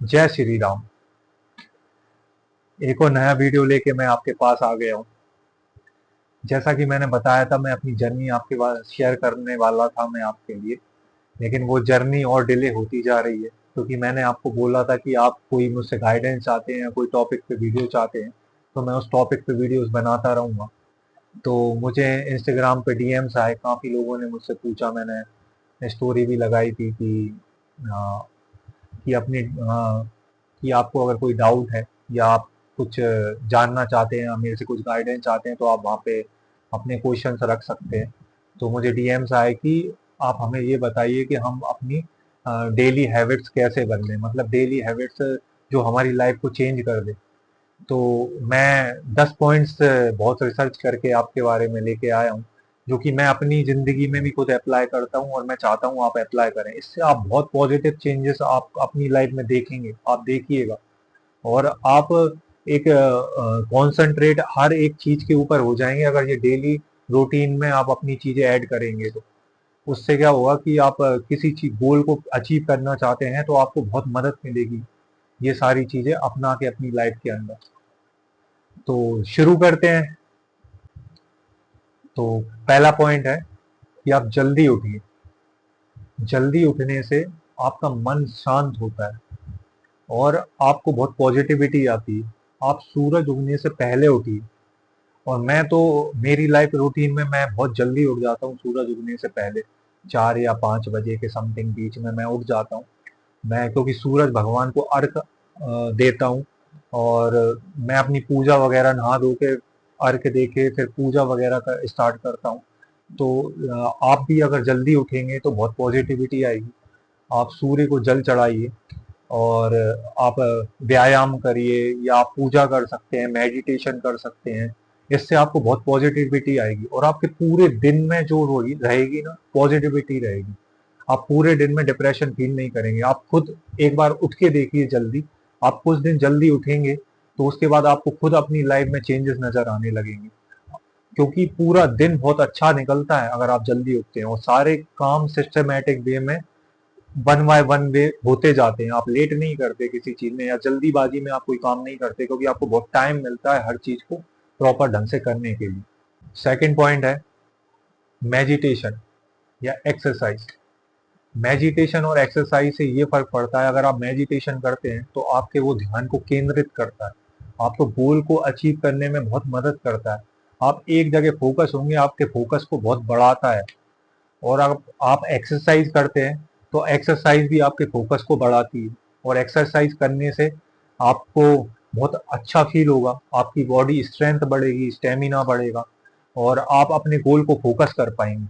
जय श्री राम। एक और नया वीडियो लेके मैं आपके पास आ गया हूँ। जैसा कि मैंने बताया था, मैं अपनी जर्नी आपके पास शेयर करने वाला था मैं आपके लिए, लेकिन वो जर्नी और डिले होती जा रही है क्योंकि मैंने आपको बोला था कि आप कोई मुझसे गाइडेंस चाहते हैं, कोई टॉपिक पे वीडियो चाहते हैं, तो मैं उस टॉपिक पे वीडियोस बनाता रहूँगा। तो मुझे इंस्टाग्राम पे डीएम्स आए, काफ़ी लोगों ने मुझसे पूछा, मैंने स्टोरी भी लगाई थी अ, कि अपनी कि आपको अगर कोई डाउट है या आप कुछ जानना चाहते हैं, मेरे से कुछ गाइडेंस चाहते हैं, तो आप वहाँ पे अपने क्वेश्चंस रख सकते हैं। तो मुझे डीएम्स आए कि आप हमें ये बताइए कि हम अपनी डेली हैबिट्स कैसे बदलें, मतलब डेली हैबिट्स जो हमारी लाइफ को चेंज कर दे। तो मैं 10 पॉइंट्स बहुत रिसर्च करके आपके बारे में लेके आया हूँ, जो कि मैं अपनी ज़िंदगी में भी खुद अप्लाई करता हूँ और मैं चाहता हूँ आप अप्लाई करें। इससे आप बहुत पॉजिटिव चेंजेस आप अपनी लाइफ में देखेंगे, आप देखिएगा। और आप एक कॉन्सेंट्रेट हर एक चीज़ के ऊपर हो जाएंगे अगर ये डेली रूटीन में आप अपनी चीज़ें ऐड करेंगे। तो उससे क्या होगा कि आप किसी चीज गोल को अचीव करना चाहते हैं तो आपको बहुत मदद मिलेगी ये सारी चीज़ें अपना के अपनी लाइफ के अंदर। तो शुरू करते हैं। तो पहला पॉइंट है कि आप जल्दी उठिए। जल्दी उठने से आपका मन शांत होता है और आपको बहुत पॉजिटिविटी आती है। आप सूरज उगने से पहले उठिए। और मैं तो मेरी लाइफ रूटीन में मैं बहुत जल्दी उठ जाता हूँ सूरज उगने से पहले, 4 या 5 बजे के समथिंग बीच में मैं उठ जाता हूँ। मैं क्योंकि सूरज भगवान को अर्घ देता हूँ और मैं अपनी पूजा वगैरह नहा धो के अर्घ दे के फिर पूजा वगैरह का स्टार्ट करता हूँ। तो आप भी अगर जल्दी उठेंगे तो बहुत पॉजिटिविटी आएगी। आप सूर्य को जल चढ़ाइए और आप व्यायाम करिए या आप पूजा कर सकते हैं, मेडिटेशन कर सकते हैं। इससे आपको बहुत पॉजिटिविटी आएगी और आपके पूरे दिन में जो रहेगी ना, पॉजिटिविटी रहेगी। आप पूरे दिन में डिप्रेशन फील नहीं करेंगे। आप खुद एक बार उठ के देखिए जल्दी। आप कुछ दिन जल्दी उठेंगे तो उसके बाद आपको खुद अपनी लाइफ में चेंजेस नजर आने लगेंगे, क्योंकि पूरा दिन बहुत अच्छा निकलता है अगर आप जल्दी उठते हैं और सारे काम सिस्टमेटिक वे में वन बाय वन वे होते जाते हैं। आप लेट नहीं करते किसी चीज में या जल्दीबाजी में आप कोई काम नहीं करते, क्योंकि आपको बहुत टाइम मिलता है हर चीज को प्रॉपर ढंग से करने के लिए। सेकंड पॉइंट है मेडिटेशन या एक्सरसाइज। मेडिटेशन और एक्सरसाइज से ये फर्क पड़ता है, अगर आप मेडिटेशन करते हैं तो आपके वो ध्यान को केंद्रित करता है, आपको गोल को अचीव करने में बहुत मदद करता है। आप एक जगह फोकस होंगे, आपके फोकस को बहुत बढ़ाता है। और आप एक्सरसाइज करते हैं तो एक्सरसाइज भी आपके फोकस को बढ़ाती है और एक्सरसाइज करने से आपको बहुत अच्छा फील होगा, आपकी बॉडी स्ट्रेंथ बढ़ेगी, स्टेमिना बढ़ेगा और आप अपने गोल को फोकस कर पाएंगे।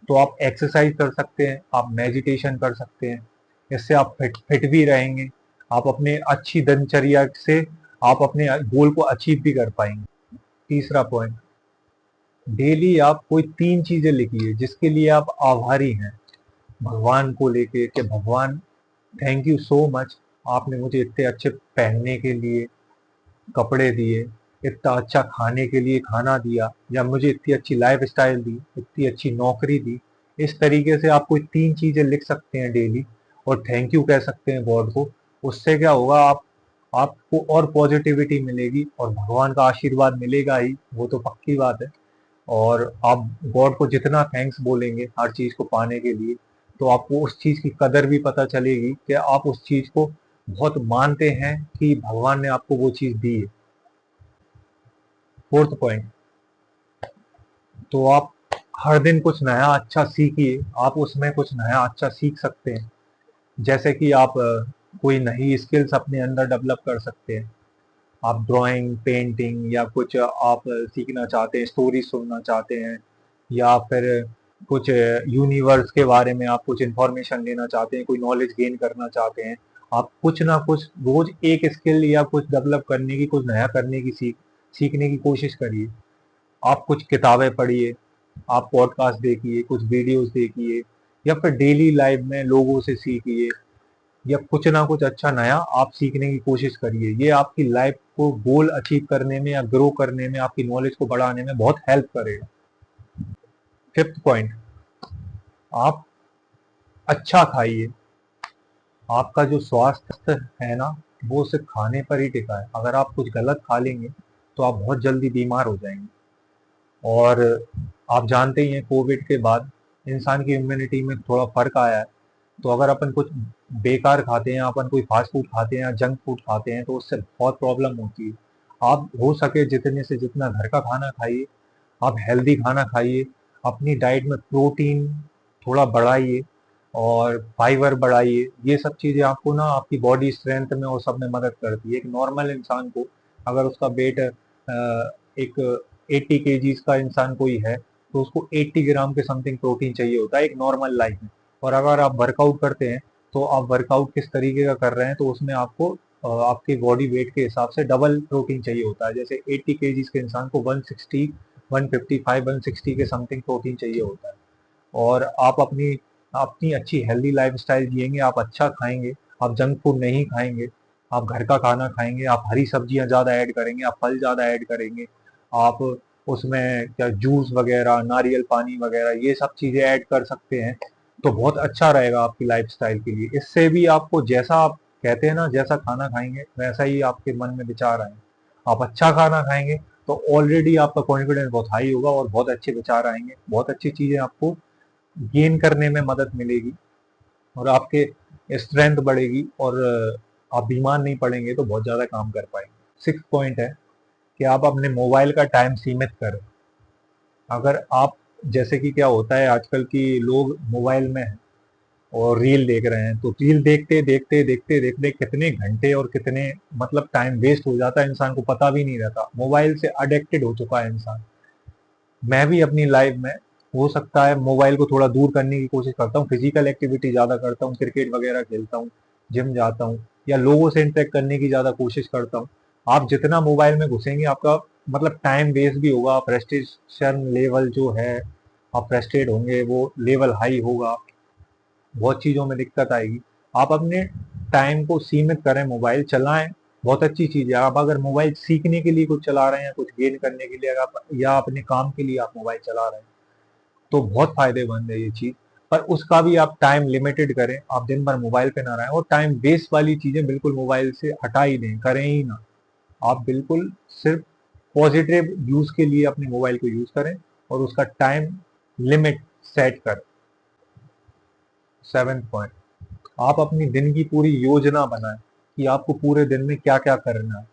तो आप एक्सरसाइज कर सकते हैं, आप मेडिटेशन कर सकते हैं। इससे आप फिट फिट भी रहेंगे। आप अपने अच्छी दिनचर्या से आप अपने गोल को अचीव भी कर पाएंगे। तीसरा पॉइंट, डेली आप कोई 3 चीजें लिखिए जिसके लिए आप आभारी हैं भगवान को लेके, कि भगवान थैंक यू सो मच, आपने मुझे इतने अच्छे पहनने के लिए कपड़े दिए, इतना अच्छा खाने के लिए खाना दिया, या मुझे इतनी अच्छी लाइफ स्टाइल दी, इतनी अच्छी नौकरी दी। इस तरीके से आप कोई 3 चीजें लिख सकते हैं डेली और थैंक यू कह सकते हैं गॉड को। उससे क्या होगा, आपको और पॉजिटिविटी मिलेगी और भगवान का आशीर्वाद मिलेगा ही, वो तो पक्की बात है। और आप गॉड को जितना थैंक्स बोलेंगे हर चीज को पाने के लिए, तो आपको उस चीज की कदर भी पता चलेगी कि आप उस चीज को बहुत मानते हैं कि भगवान ने आपको वो चीज दी है। फोर्थ पॉइंट, तो आप हर दिन कुछ नया अच्छा सीखिए। आप उसमें कुछ नया अच्छा सीख सकते हैं, जैसे कि आप कोई नई स्किल्स अपने अंदर डेवलप कर सकते हैं। आप ड्राइंग, पेंटिंग या कुछ आप सीखना चाहते हैं, स्टोरी सुनना चाहते हैं, या फिर कुछ यूनिवर्स के बारे में आप कुछ इंफॉर्मेशन लेना चाहते हैं, कोई नॉलेज गेन करना चाहते हैं। आप कुछ ना कुछ रोज एक स्किल या कुछ डेवलप करने की, कुछ नया करने की सीखने की कोशिश करिए। आप कुछ किताबें पढ़िए, आप पॉडकास्ट देखिए, कुछ वीडियोस देखिए, या फिर डेली लाइफ में लोगों से सीखिए, या कुछ ना कुछ अच्छा नया आप सीखने की कोशिश करिए। ये आपकी लाइफ को गोल अचीव करने में या ग्रो करने में, आपकी नॉलेज को बढ़ाने में बहुत हेल्प करेगा। फिफ्थ पॉइंट, आप अच्छा खाइए। आपका जो स्वास्थ्य है ना, वो सिर्फ खाने पर ही टिका है। अगर आप कुछ गलत खा लेंगे तो आप बहुत जल्दी बीमार हो जाएंगे। और आप जानते ही हैं, कोविड के बाद इंसान की इम्यूनिटी में थोड़ा फर्क आया है। तो अगर अपन कुछ बेकार खाते हैं, अपन कोई फास्ट फूड खाते हैं या जंक फूड खाते हैं, तो उससे बहुत प्रॉब्लम होती है। आप हो सके जितने से जितना घर का खाना खाइए, आप हेल्दी खाना खाइए, अपनी डाइट में प्रोटीन थोड़ा बढ़ाइए और फाइबर बढ़ाइए। ये सब चीज़ें आपको ना आपकी बॉडी स्ट्रेंथ में और सब में मदद करती है। एक नॉर्मल इंसान को, अगर उसका वेट एक 80 केजीज का इंसान कोई है, तो उसको 80 ग्राम के समथिंग प्रोटीन चाहिए होता है एक नॉर्मल लाइफ में। और अगर आप वर्कआउट करते हैं, तो आप वर्कआउट किस तरीके का कर रहे हैं, तो उसमें आपको आपके बॉडी वेट के हिसाब से डबल प्रोटीन चाहिए होता है। जैसे 80 केजीज के इंसान को 160, 155, 160 के समथिंग प्रोटीन चाहिए होता है। और आप अपनी अपनी अच्छी हेल्दी लाइफस्टाइल जिएंगे, आप अच्छा खाएंगे, आप जंक फूड नहीं खाएंगे, आप घर का खाना खाएंगे, आप हरी सब्जियां ज़्यादा ऐड करेंगे, आप फल ज़्यादा ऐड करेंगे, आप उसमें क्या जूस वगैरह, नारियल पानी वगैरह, ये सब चीज़ें ऐड कर सकते हैं। तो बहुत अच्छा रहेगा आपकी लाइफस्टाइल के लिए। इससे भी आपको, जैसा आप कहते हैं ना, जैसा खाना खाएंगे वैसा ही आपके मन में विचार आएंगे। आप अच्छा खाना खाएंगे तो ऑलरेडी आपका कॉन्फिडेंस बहुत हाई होगा और बहुत अच्छे विचार आएंगे, बहुत अच्छी चीज़ें आपको गेन करने में मदद मिलेगी और आपके स्ट्रेंथ बढ़ेगी और आप बीमार नहीं पड़ेंगे, तो बहुत ज़्यादा काम कर पाएंगे। सिक्स पॉइंट है कि आप अपने मोबाइल का टाइम सीमित करें। अगर आप, जैसे कि क्या होता है आजकल की लोग मोबाइल में हैं और रील देख रहे हैं, तो रील देखते देखते देखते देखते कितने घंटे और कितने मतलब टाइम वेस्ट हो जाता है, इंसान को पता भी नहीं रहता। मोबाइल से अडिक्टेड हो चुका है इंसान। मैं भी अपनी लाइफ में, हो सकता है, मोबाइल को थोड़ा दूर करने की कोशिश करता हूँ, फिजिकल एक्टिविटी ज़्यादा करता हूँ, क्रिकेट वगैरह खेलता हूँ, जिम जाता हूँ, या लोगों से इंटरेक्ट करने की ज़्यादा कोशिश करता हूँ। आप जितना मोबाइल में घुसेंगे, आपका मतलब टाइम वेस्ट भी होगा, फ्रस्ट्रेशन लेवल जो है, आप फ्रस्ट्रेट होंगे, वो लेवल हाई होगा, बहुत चीज़ों में दिक्कत आएगी। आप अपने टाइम को सीमित करें, मोबाइल चलाएं, बहुत अच्छी चीज़ है। आप अगर मोबाइल सीखने के लिए कुछ चला रहे हैं, कुछ गेन करने के लिए, अगर आप या अपने काम के लिए आप मोबाइल चला रहे हैं, तो बहुत फायदेमंद है ये चीज़। पर उसका भी आप टाइम लिमिटेड करें, आप दिन भर मोबाइल पे ना रहें और टाइम वेस्ट वाली चीज़ें बिल्कुल मोबाइल से हटा ही दें, करें ही ना। आप बिल्कुल सिर्फ पॉजिटिव यूज़ के लिए अपने मोबाइल को यूज़ करें और उसका टाइम लिमिट सेट करें। सेवेंथ पॉइंट, आप अपनी दिन की पूरी योजना बनाएं कि आपको पूरे दिन में क्या क्या करना है।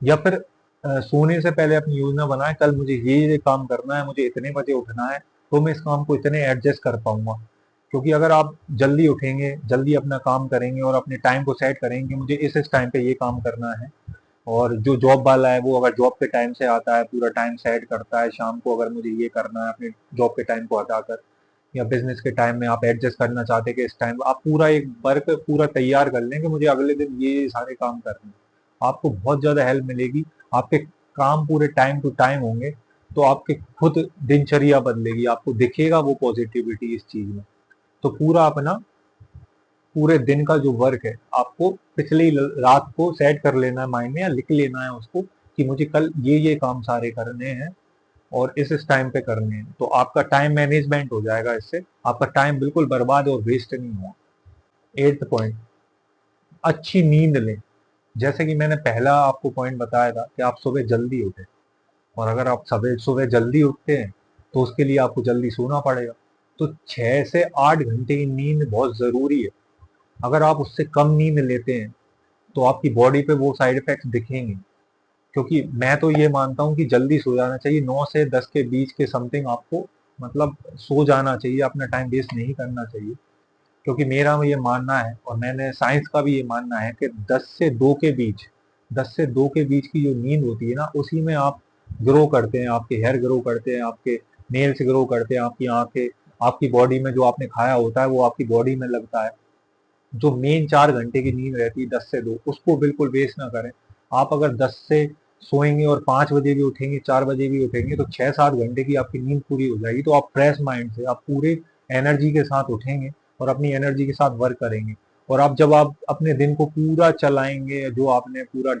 या फिर सोने से पहले अपनी योजना बनाएं, कल मुझे ये काम करना है, मुझे इतने बजे उठना है, तो मैं इस काम को इतने एडजस्ट कर पाऊंगा। क्योंकि अगर आप जल्दी उठेंगे, जल्दी अपना काम करेंगे और अपने टाइम को सेट करेंगे, मुझे इस टाइम पे ये काम करना है, और जो जॉब वाला है वो अगर जॉब के टाइम से आता है, पूरा टाइम सेट करता है, शाम को अगर मुझे ये करना है, अपने जॉब के टाइम को हटाकर, या बिजनेस के टाइम में आप एडजस्ट करना चाहते हैं कि इस टाइम आप पूरा एक वर्क पूरा तैयार कर लें कि मुझे अगले दिन ये सारे काम करने हैं, आपको बहुत ज़्यादा हेल्प मिलेगी। आपके काम पूरे टाइम टू टाइम होंगे, तो आपके खुद दिनचर्या बदलेगी, आपको दिखेगा वो पॉजिटिविटी इस चीज़ में। तो पूरा अपना पूरे दिन का जो वर्क है, आपको पिछली रात को सेट कर लेना है माइंड में, या लिख लेना है उसको कि मुझे कल ये काम सारे करने हैं और इस टाइम पे करने हैं। तो आपका टाइम मैनेजमेंट हो जाएगा, इससे आपका टाइम बिल्कुल बर्बाद और वेस्ट नहीं हुआ। एट्थ पॉइंट, अच्छी नींद लें। जैसे कि मैंने पहला आपको पॉइंट बताया था कि आप सुबह जल्दी उठे, और अगर आप सुबह सुबह जल्दी उठते हैं, तो उसके लिए आपको जल्दी सोना पड़ेगा। तो 6 से 8 घंटे की नींद बहुत ज़रूरी है। अगर आप उससे कम नींद लेते हैं, तो आपकी बॉडी पे वो साइड इफेक्ट्स दिखेंगे। क्योंकि मैं तो ये मानता हूँ कि जल्दी सो जाना चाहिए, 9 से 10 के बीच के समथिंग आपको मतलब सो जाना चाहिए, अपना टाइम वेस्ट नहीं करना चाहिए। क्योंकि मेरा ये मानना है, और मैंने साइंस का भी ये मानना है, कि 10 से 2 के बीच की जो नींद होती है ना, उसी में आप ग्रो करते हैं, आपके हेयर ग्रो करते हैं, आपके नेल्स ग्रो करते हैं, आपकी आंखें, आपकी बॉडी में जो आपने खाया होता है वो आपकी बॉडी में लगता है। जो मेन 4 घंटे की नींद रहती है 10 से 2, उसको बिल्कुल वेस्ट ना करें। आप अगर 10 से सोएंगे और 5 बजे भी उठेंगे, 4 बजे भी उठेंगे, तो 6-7 घंटे की आपकी नींद पूरी हो जाएगी। तो आप फ्रेश माइंड से, आप पूरे एनर्जी के साथ उठेंगे और अपनी एनर्जी के साथ वर्क करेंगे। और आप जब आप अपने दिन को पूरा चलाएंगे, जो आपने पूरा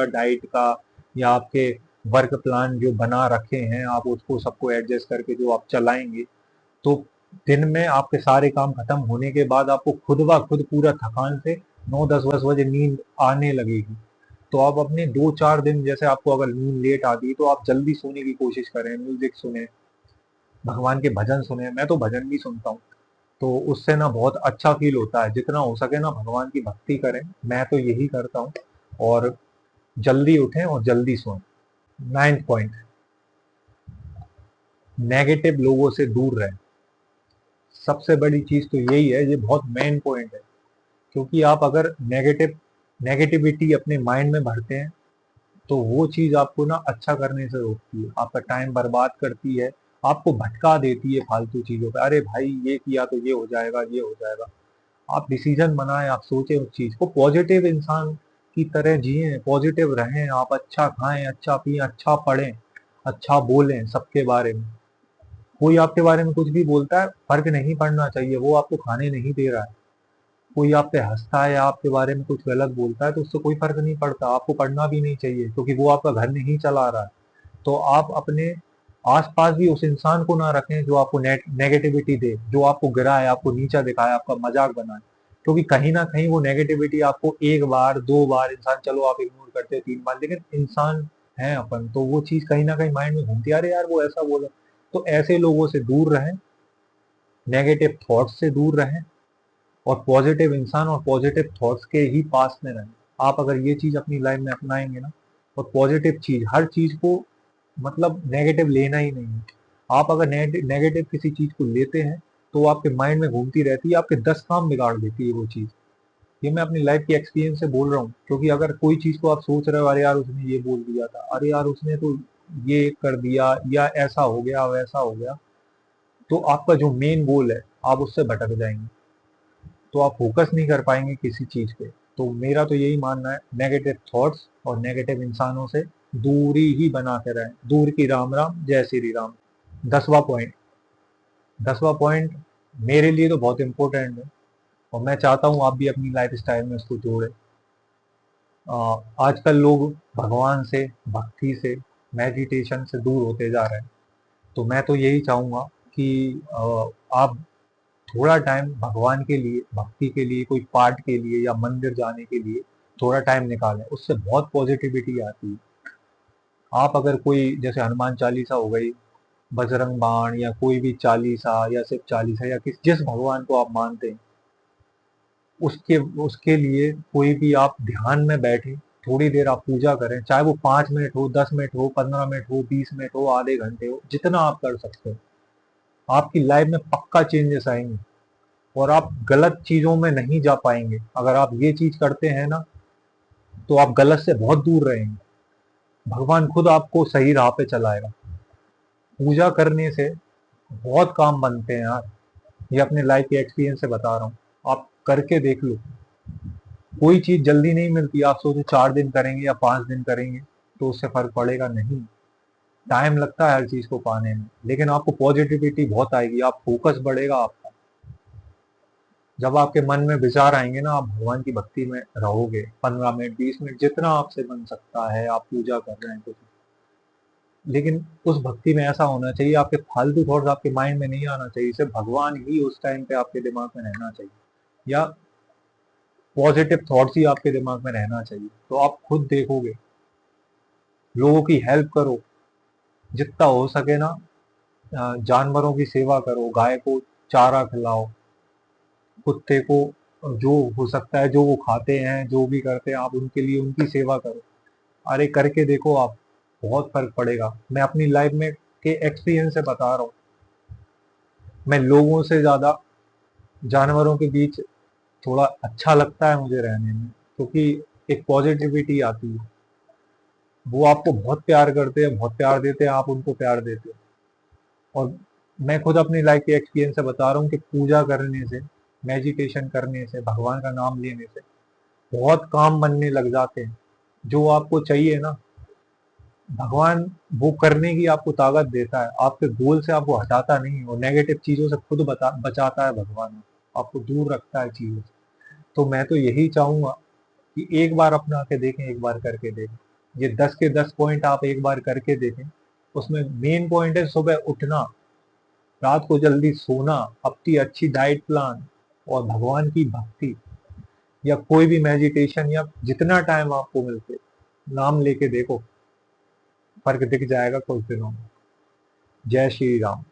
डाइट का या आपके वर्क प्लान जो बना रखे हैं, आप उसको सबको एडजस्ट करके जो आप चलाएंगे, तो दिन में आपके सारे काम खत्म होने के बाद आपको खुद ब खुद पूरा थकान से 9-10 बजे नींद आने लगेगी। तो आप अपने 2-4 दिन, जैसे आपको अगर नींद लेट आती है तो आप जल्दी सोने की कोशिश करें, म्यूजिक सुने, भगवान के भजन सुने। मैं तो भजन भी सुनता हूँ, तो उससे ना बहुत अच्छा फील होता है। जितना हो सके ना भगवान की भक्ति करें, मैं तो यही करता हूँ। और जल्दी उठें और जल्दी सोएं। 9th पॉइंट, नेगेटिव लोगों से दूर रहें। सबसे बड़ी चीज तो यही है, ये बहुत मेन पॉइंट है। क्योंकि आप अगर नेगेटिविटी अपने माइंड में भरते हैं तो वो चीज आपको ना अच्छा करने से रोकती है, आपका टाइम बर्बाद करती है, आपको भटका देती है फालतू चीजों पे। अरे भाई ये किया तो ये हो जाएगा, ये हो जाएगा। आप डिसीजन बनाएं, आप सोचें उस चीज को, पॉजिटिव इंसान की तरह जिए, पॉजिटिव रहें, आप अच्छा खाएं, अच्छा पिए, अच्छा पढ़ें, अच्छा बोलें सबके बारे में। कोई आपके बारे में कुछ भी बोलता है, फर्क नहीं पड़ना चाहिए, वो आपको खाने नहीं दे रहा है। कोई आप पे हंसता है या आपके बारे में कुछ गलत बोलता है तो उससे कोई फर्क नहीं पड़ता, आपको पढ़ना भी नहीं चाहिए, क्योंकि वो आपका घर नहीं चला रहा है। तो आप अपने आसपास भी उस इंसान को ना रखें जो आपको नेगेटिविटी दे, जो आपको गिराए, आपको नीचा दिखाए, आपका मजाक बनाए। क्योंकि कहीं ना कहीं वो नेगेटिविटी आपको एक बार, दो बार, इंसान चलो आप इग्नोर करते हैं 3 बार, लेकिन इंसान है अपन, तो वो चीज कहीं ना कहीं माइंड में घूमती है, अरे यार वो ऐसा बोला। तो ऐसे लोगों से दूर रहें, नेगेटिव थॉट्स से दूर रहें, और पॉजिटिव इंसान और पॉजिटिव थॉट्स के ही पास में रहें। आप अगर ये चीज अपनी लाइफ में अपनाएंगे ना, और पॉजिटिव चीज, हर चीज को मतलब नेगेटिव लेना ही नहीं है। आप अगर नेगेटिव किसी चीज को लेते हैं तो वो आपके माइंड में घूमती रहती है, आपके 10 काम बिगाड़ देती है वो चीज। ये मैं अपनी लाइफ के एक्सपीरियंस से बोल रहा हूँ। क्योंकि अगर कोई चीज को आप सोच रहे हो, अरे यार उसने ये बोल दिया था, अरे यार उसने तो ये कर दिया, या ऐसा हो गया, वैसा हो गया, तो आपका जो मेन गोल है आप उससे भटक जाएंगे, तो आप फोकस नहीं कर पाएंगे किसी चीज पे। तो मेरा तो यही मानना है, नेगेटिव थॉट्स और नेगेटिव इंसानों से दूरी ही बना के रहें। दूर की राम राम, जय श्री राम। 10वां पॉइंट, 10वां पॉइंट मेरे लिए तो बहुत इंपॉर्टेंट है, और मैं चाहता हूँ आप भी अपनी लाइफ स्टाइल में इसको जोड़ें। आजकल लोग भगवान से, भक्ति से, मेडिटेशन से दूर होते जा रहे हैं। तो मैं तो यही चाहूंगा कि आप थोड़ा टाइम भगवान के लिए, भक्ति के लिए, कोई पाठ के लिए या मंदिर जाने के लिए थोड़ा टाइम निकालें, उससे बहुत पॉजिटिविटी आती है। आप अगर कोई, जैसे हनुमान चालीसा हो गई, बजरंग बाण, या कोई भी चालीसा, या सिर्फ चालीसा, या जिस भगवान को आप मानते हैं उसके उसके लिए कोई भी आप ध्यान में बैठे, थोड़ी देर आप पूजा करें, चाहे वो 5 मिनट हो, 10 मिनट हो, 15 मिनट हो, 20 मिनट हो, आधे घंटे हो, जितना आप कर सकते हो, आपकी लाइफ में पक्का चेंजेस आएंगे। और आप गलत चीजों में नहीं जा पाएंगे। अगर आप ये चीज करते हैं ना, तो आप गलत से बहुत दूर रहेंगे, भगवान खुद आपको सही राह पे चलाएगा। पूजा करने से बहुत काम बनते हैं यार, ये अपने लाइफ के एक्सपीरियंस से बता रहा हूँ, आप करके देख लो। कोई चीज जल्दी नहीं मिलती, आप सोचो 4 दिन करेंगे या 5 दिन करेंगे तो उससे फर्क पड़ेगा नहीं। टाइम लगता है हर चीज को पाने में, लेकिन आपको पॉजिटिविटी बहुत आएगी, आप फोकस बढ़ेगा आपका। जब आपके मन में विचार आएंगे ना, आप भगवान की भक्ति में रहोगे, 15 मिनट, 20 मिनट, जितना आपसे बन सकता है, आप पूजा कर रहे हैं कुछ, लेकिन उस भक्ति में ऐसा होना चाहिए, आपके फालतू थॉट्स आपके माइंड में नहीं आना चाहिए, सिर्फ भगवान ही उस टाइम पे आपके दिमाग में रहना चाहिए, या पॉजिटिव थॉट्स ही आपके दिमाग में रहना चाहिए। तो आप खुद देखोगे, लोगों की हेल्प करो, जितना हो सके ना, जानवरों की सेवा करो, गाय को चारा खिलाओ, कुत्ते को, जो हो सकता है, जो वो खाते हैं, जो भी करते हैं, आप उनके लिए उनकी सेवा करो। अरे करके देखो आप, बहुत फर्क पड़ेगा। मैं अपनी लाइफ में के एक्सपीरियंस से बता रहा हूँ, मैं लोगों से ज्यादा जानवरों के बीच थोड़ा अच्छा लगता है मुझे रहने में, क्योंकि एक पॉजिटिविटी आती है। वो आपको बहुत प्यार करते हैं, बहुत प्यार देते हैं, आप उनको प्यार देते हो। और मैं खुद अपनी लाइफ के एक्सपीरियंस से बता रहा हूँ कि पूजा करने से, मेडिटेशन करने से, भगवान का नाम लेने से बहुत काम बनने लग जाते हैं। जो आपको चाहिए ना, भगवान वो करने की आपको ताकत देता है, आपके गोल से आपको हटाता नहीं, और नेगेटिव चीजों से खुद बचाता है भगवान, आपको दूर रखता है चीजों से। तो मैं तो यही चाहूंगा कि एक बार अपना के देखें, एक बार करके देखें। ये 10 के 10 पॉइंट आप एक बार करके देखें। उसमें मेन पॉइंट है सुबह उठना, रात को जल्दी सोना, अपनी अच्छी डाइट प्लान और भगवान की भक्ति या कोई भी मेडिटेशन या जितना टाइम आपको मिलते, नाम लेके देखो, फर्क दिख जाएगा कुछ दिनों में। जय श्री राम।